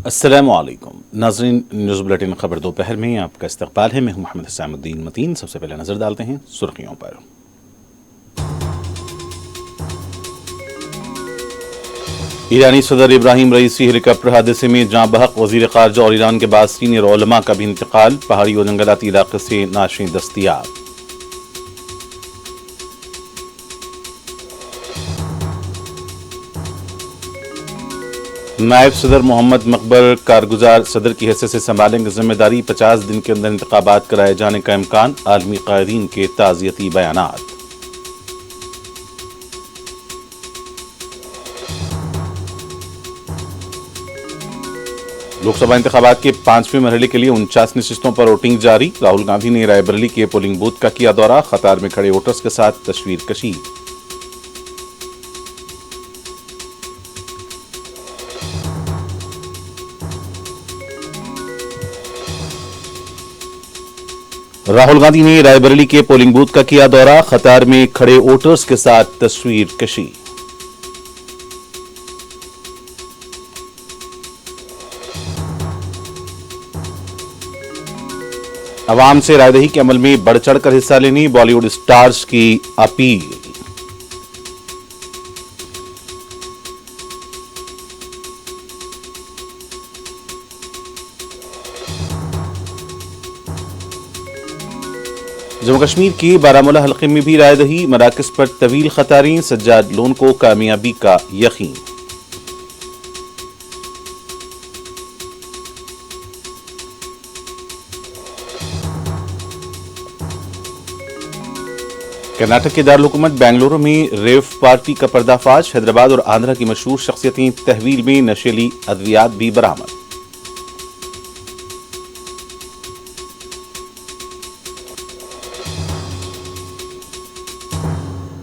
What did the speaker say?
अस्सलामुअलैकुम नाज़रीन, news bulletin खबर दोपहर में आपका इस्तकबाल है। मैं हूं मोहम्मद हुसैनुद्दीन मतीन। सबसे पहले नजर डालते हैं सुर्खियों पर। ईरानी सदर इब्राहिम रईसी हेलीकॉप्टर हादसे में जाँ बहक, वज़ीर ख़ारजा और ईरान के बाद सीनियर उलमा का भी इंतकाल। पहाड़ी और जंगलाती इलाके से नाशें दस्तयाब। नायब सदर मोहम्मद मकबर कारगुजार सदर की हैसियत से संभालेंगे जिम्मेदारी। 50 दिन के अंदर इंतखाबात कराए जाने का इम्कान। आलमी कायदीन के ताज़ियती बयानात। लोकसभा इंतखाबात के 5वें मरहले के लिए 49 नशिस्तों पर वोटिंग जारी। राहुल गांधी ने रायबरेली के पोलिंग बूथ का किया दौरा। कतार में खड़े वोटर्स के साथ तस्वीर कशी। राहुल गांधी ने रायबरेली के पोलिंग बूथ का किया दौरा। कतार में खड़े वोटर्स के साथ तस्वीर कशी। अवाम से रायदही के अमल में बढ़ चढ़कर हिस्सा लेने बॉलीवुड स्टार्स की अपील। जम्मू कश्मीर के बारामूला हल्के में भी रायदही। मराकज पर तवील खतारें। सज्जाद लोन को कामयाबी का यकीन। कर्नाटक के दारुल हुकूमत बेंगलुरु में रेव पार्टी का पर्दाफाश। हैदराबाद और आंध्रा की मशहूर शख्सियतें तहवील में। नशीली अद्वियात भी बरामद।